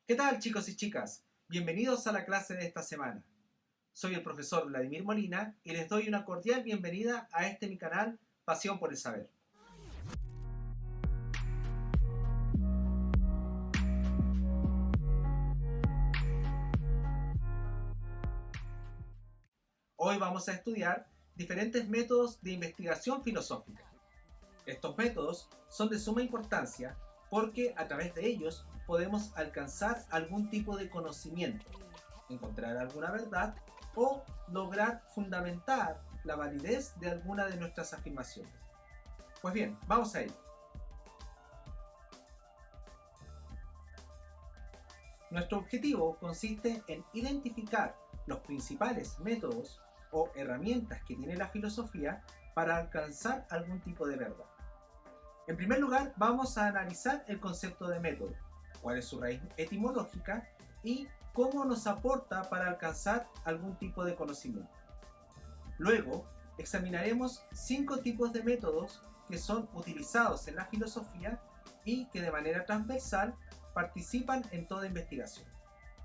¿Qué tal, chicos y chicas? Bienvenidos a la clase de esta semana. Soy el profesor Vladimir Molina y les doy una cordial bienvenida a mi canal Pasión por el Saber. Hoy vamos a estudiar diferentes métodos de investigación filosófica. Estos métodos son de suma importancia porque a través de ellos podemos alcanzar algún tipo de conocimiento, encontrar alguna verdad o lograr fundamentar la validez de alguna de nuestras afirmaciones. Pues bien, vamos a ello. Nuestro objetivo consiste en identificar los principales métodos o herramientas que tiene la filosofía para alcanzar algún tipo de verdad. En primer lugar, vamos a analizar el concepto de método, cuál es su raíz etimológica y cómo nos aporta para alcanzar algún tipo de conocimiento. Luego, examinaremos 5 tipos de métodos que son utilizados en la filosofía y que de manera transversal participan en toda investigación.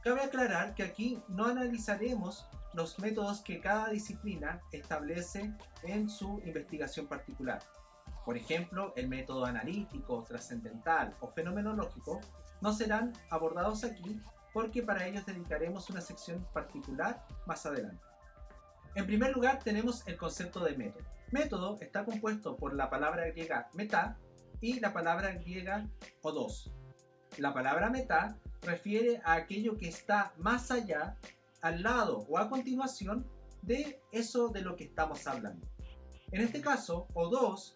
Cabe aclarar que aquí no analizaremos los métodos que cada disciplina establece en su investigación particular. Por ejemplo, el método analítico, trascendental o fenomenológico no serán abordados aquí porque para ellos dedicaremos una sección particular más adelante. En primer lugar tenemos el concepto de método. Método está compuesto por la palabra griega meta y la palabra griega odos. La palabra meta refiere a aquello que está más allá, al lado o a continuación de eso de lo que estamos hablando. En este caso, odos,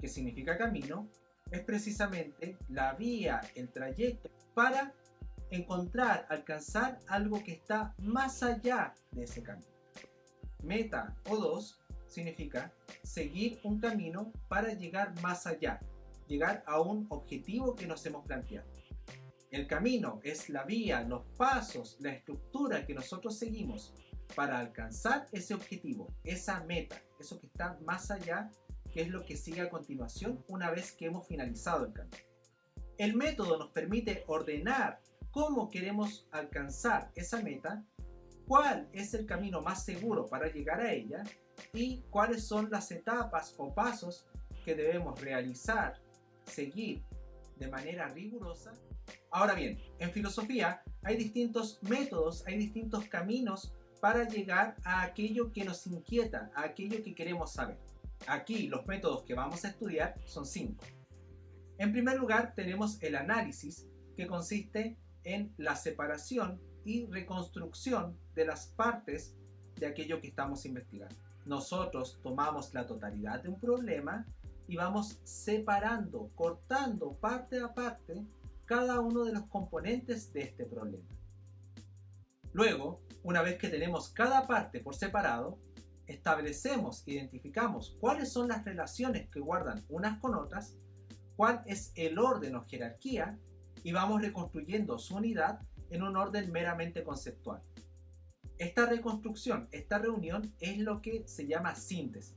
que significa camino, es precisamente la vía, el trayecto para encontrar, alcanzar algo que está más allá de ese camino. Meta odos significa seguir un camino para llegar más allá, llegar a un objetivo que nos hemos planteado. El camino es la vía, los pasos, la estructura que nosotros seguimos para alcanzar ese objetivo, esa meta, eso que está más allá, que es lo que sigue a continuación una vez que hemos finalizado el camino. El método nos permite ordenar cómo queremos alcanzar esa meta, cuál es el camino más seguro para llegar a ella y cuáles son las etapas o pasos que debemos realizar, seguir de manera rigurosa. Ahora bien, en filosofía hay distintos métodos, hay distintos caminos para llegar a aquello que nos inquieta, a aquello que queremos saber. Aquí los métodos que vamos a estudiar son 5. En primer lugar tenemos el análisis, que consiste en la separación y reconstrucción de las partes de aquello que estamos investigando. Nosotros tomamos la totalidad de un problema y vamos separando, cortando parte a parte cada uno de los componentes de este problema. Luego, una vez que tenemos cada parte por separado, establecemos, identificamos cuáles son las relaciones que guardan unas con otras, cuál es el orden o jerarquía, y vamos reconstruyendo su unidad en un orden meramente conceptual. Esta reconstrucción, esta reunión es lo que se llama síntesis,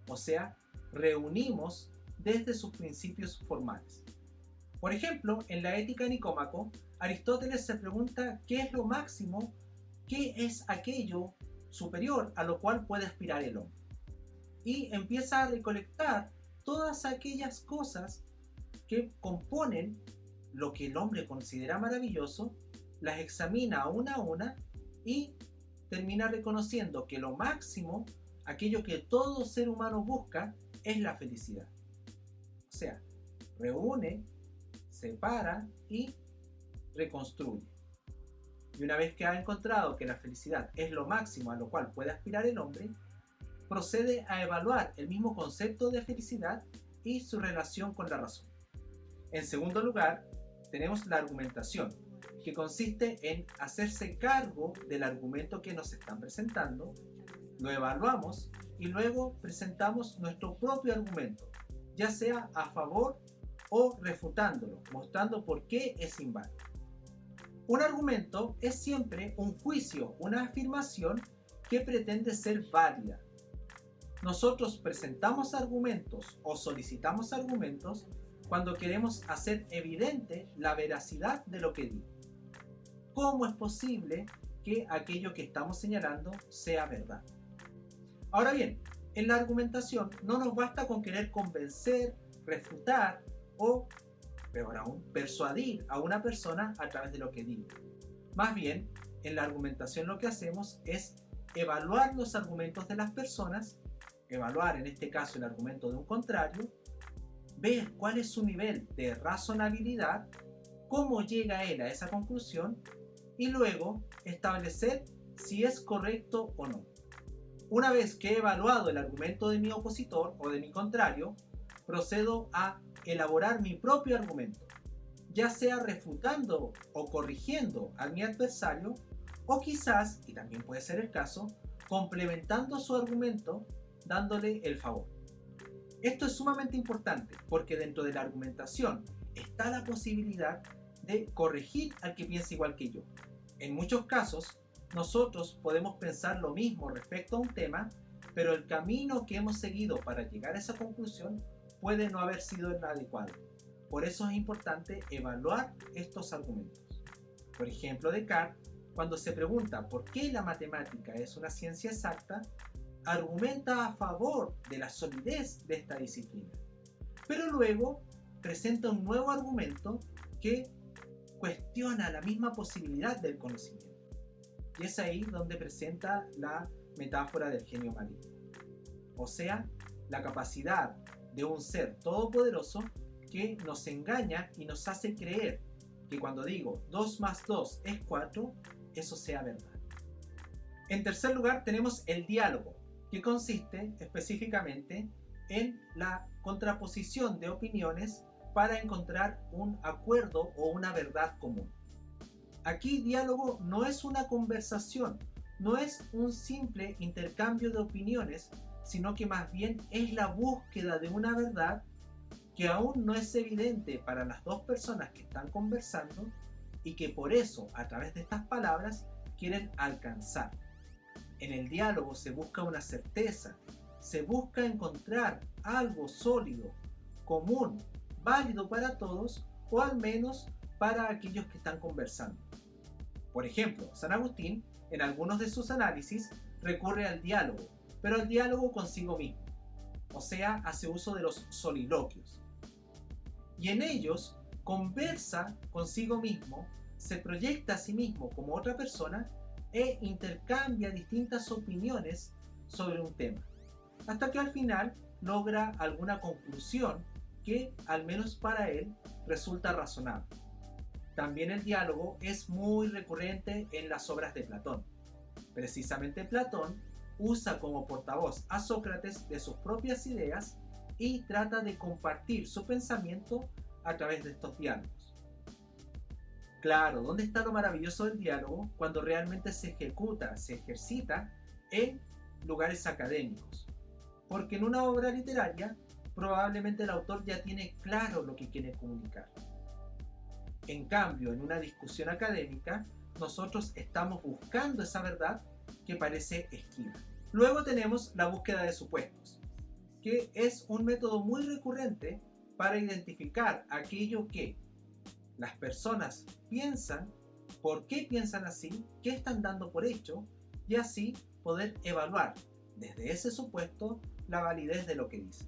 o sea, reunimos desde sus principios formales. Por ejemplo, en la Ética de Nicómaco, Aristóteles se pregunta qué es lo máximo, qué es aquello superior a lo cual puede aspirar el hombre. Y empieza a recolectar todas aquellas cosas que componen lo que el hombre considera maravilloso, las examina una a una y termina reconociendo que lo máximo, aquello que todo ser humano busca, es la felicidad. O sea, reúne, separa y reconstruye. Y una vez que ha encontrado que la felicidad es lo máximo a lo cual puede aspirar el hombre, procede a evaluar el mismo concepto de felicidad y su relación con la razón. En segundo lugar, tenemos la argumentación, que consiste en hacerse cargo del argumento que nos están presentando, lo evaluamos y luego presentamos nuestro propio argumento, ya sea a favor o refutándolo, mostrando por qué es inválido. Un argumento es siempre un juicio, una afirmación que pretende ser válida. Nosotros presentamos argumentos o solicitamos argumentos cuando queremos hacer evidente la veracidad de lo que digo. cómo es posible que aquello que estamos señalando sea verdad. Ahora bien, en la argumentación no nos basta con querer convencer, refutar o, peor aún, persuadir a una persona a través de lo que diga. Más bien, en la argumentación lo que hacemos es evaluar los argumentos de las personas, evaluar en este caso el argumento de un contrario, ver cuál es su nivel de razonabilidad, cómo llega él a esa conclusión y luego establecer si es correcto o no. Una vez que he evaluado el argumento de mi opositor o de mi contrario, procedo a elaborar mi propio argumento, ya sea refutando o corrigiendo a mi adversario, o quizás, y también puede ser el caso, complementando su argumento dándole el favor. Esto es sumamente importante porque dentro de la argumentación está la posibilidad de corregir al que piensa igual que yo. En muchos casos, nosotros podemos pensar lo mismo respecto a un tema, pero el camino que hemos seguido para llegar a esa conclusión puede no haber sido el adecuado. Por eso es importante evaluar estos argumentos. Por ejemplo, Descartes, cuando se pregunta por qué la matemática es una ciencia exacta, argumenta a favor de la solidez de esta disciplina. Pero luego presenta un nuevo argumento que cuestiona la misma posibilidad del conocimiento. Y es ahí donde presenta la metáfora del genio maligno. O sea, la capacidad de un ser todopoderoso que nos engaña y nos hace creer que cuando digo 2 más 2 es 4, eso sea verdad. En tercer lugar tenemos el diálogo, que consiste específicamente en la contraposición de opiniones para encontrar un acuerdo o una verdad común. Aquí diálogo no es una conversación, no es un simple intercambio de opiniones, sino que más bien es la búsqueda de una verdad que aún no es evidente para las dos personas que están conversando y que por eso, a través de estas palabras, quieren alcanzar. En el diálogo se busca una certeza, se busca encontrar algo sólido, común, válido para todos o al menos para aquellos que están conversando. Por ejemplo, San Agustín, en algunos de sus análisis, recurre al diálogo, pero al diálogo consigo mismo, o sea, hace uso de los soliloquios. Y en ellos conversa consigo mismo, se proyecta a sí mismo como otra persona e intercambia distintas opiniones sobre un tema, hasta que al final logra alguna conclusión que, al menos para él, resulta razonable. También el diálogo es muy recurrente en las obras de Platón. Precisamente Platón usa como portavoz a Sócrates de sus propias ideas y trata de compartir su pensamiento a través de estos diálogos. Claro, ¿dónde está lo maravilloso del diálogo? Cuando realmente se ejecuta, se ejercita en lugares académicos. Porque en una obra literaria, probablemente el autor ya tiene claro lo que quiere comunicar. En cambio, en una discusión académica, nosotros estamos buscando esa verdad que parece esquiva. Luego tenemos la búsqueda de supuestos, que es un método muy recurrente para identificar aquello que las personas piensan, por qué piensan así, qué están dando por hecho, y así poder evaluar desde ese supuesto la validez de lo que dice.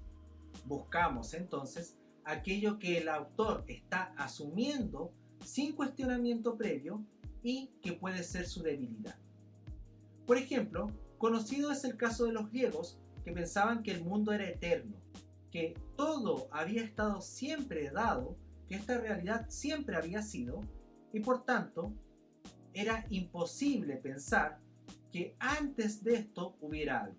Buscamos entonces aquello que el autor está asumiendo sin cuestionamiento previo y que puede ser su debilidad. Por ejemplo, conocido es el caso de los griegos que pensaban que el mundo era eterno, que todo había estado siempre dado, que esta realidad siempre había sido y por tanto era imposible pensar que antes de esto hubiera algo.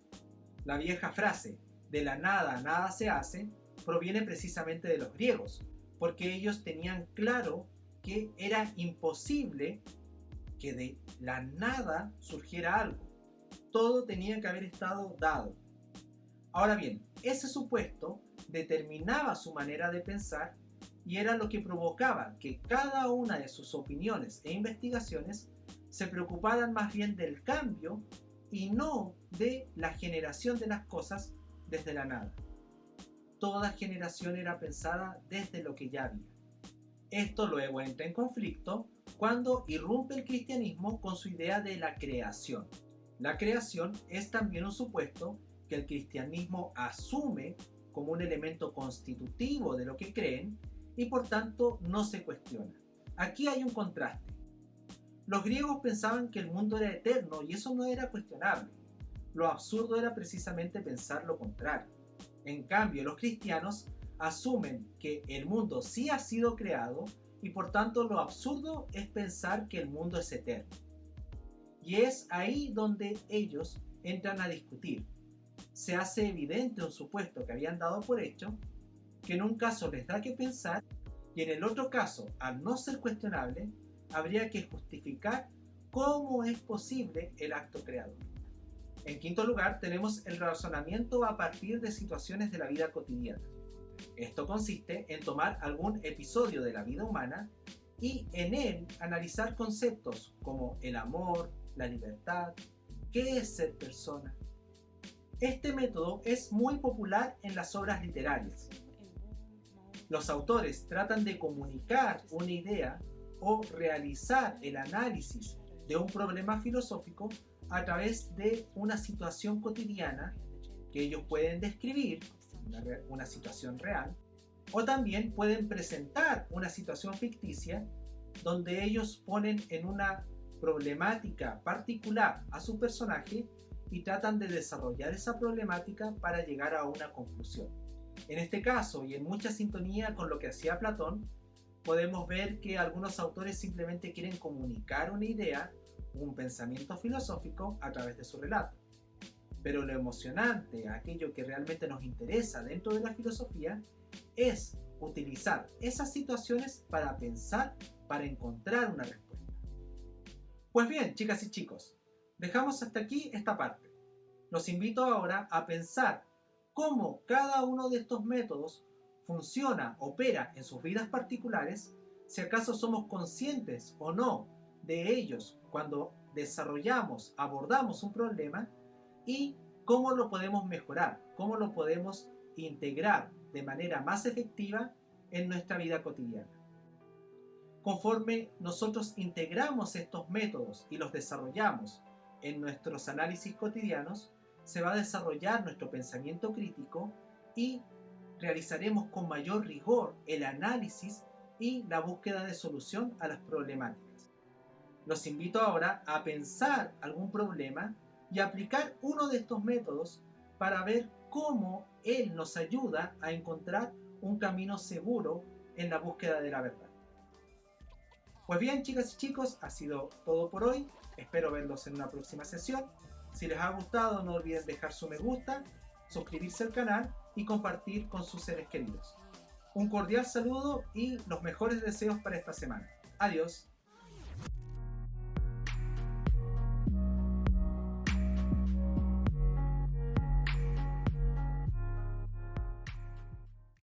La vieja frase de la nada nada se hace proviene precisamente de los griegos, porque ellos tenían claro que era imposible que de la nada surgiera algo. Todo tenía que haber estado dado. Ahora bien, ese supuesto determinaba su manera de pensar y era lo que provocaba que cada una de sus opiniones e investigaciones se preocuparan más bien del cambio y no de la generación de las cosas desde la nada. Toda generación era pensada desde lo que ya había. Esto luego entra en conflicto cuando irrumpe el cristianismo con su idea de la creación. La creación es también un supuesto que el cristianismo asume como un elemento constitutivo de lo que creen y por tanto no se cuestiona. Aquí hay un contraste. Los griegos pensaban que el mundo era eterno y eso no era cuestionable. Lo absurdo era precisamente pensar lo contrario. En cambio, los cristianos asumen que el mundo sí ha sido creado y por tanto lo absurdo es pensar que el mundo es eterno. Y es ahí donde ellos entran a discutir. Se hace evidente un supuesto que habían dado por hecho, que en un caso les da que pensar y en el otro caso, al no ser cuestionable, habría que justificar cómo es posible el acto creador. En quinto lugar, tenemos el razonamiento a partir de situaciones de la vida cotidiana. Esto consiste en tomar algún episodio de la vida humana y en él analizar conceptos como el amor, la libertad, qué es ser persona. Este método es muy popular en las obras literarias. Los autores tratan de comunicar una idea o realizar el análisis de un problema filosófico a través de una situación cotidiana que ellos pueden describir, una situación real, o también pueden presentar una situación ficticia donde ellos ponen en una problemática particular a su personaje y tratan de desarrollar esa problemática para llegar a una conclusión. En este caso, y en mucha sintonía con lo que hacía Platón, podemos ver que algunos autores simplemente quieren comunicar una idea, un pensamiento filosófico a través de su relato. Pero lo emocionante, aquello que realmente nos interesa dentro de la filosofía, es utilizar esas situaciones para pensar, para encontrar una respuesta. Pues bien, chicas y chicos, dejamos hasta aquí esta parte. Los invito ahora a pensar cómo cada uno de estos métodos funciona, opera en sus vidas particulares, si acaso somos conscientes o no de ellos cuando desarrollamos, abordamos un problema y cómo lo podemos mejorar, cómo lo podemos integrar de manera más efectiva en nuestra vida cotidiana. Conforme nosotros integramos estos métodos y los desarrollamos en nuestros análisis cotidianos, se va a desarrollar nuestro pensamiento crítico y realizaremos con mayor rigor el análisis y la búsqueda de solución a las problemáticas. Los invito ahora a pensar algún problema y aplicar uno de estos métodos para ver cómo él nos ayuda a encontrar un camino seguro en la búsqueda de la verdad. Pues bien, chicas y chicos, ha sido todo por hoy. Espero verlos en una próxima sesión. Si les ha gustado, no olviden dejar su me gusta, suscribirse al canal y compartir con sus seres queridos. Un cordial saludo y los mejores deseos para esta semana. Adiós.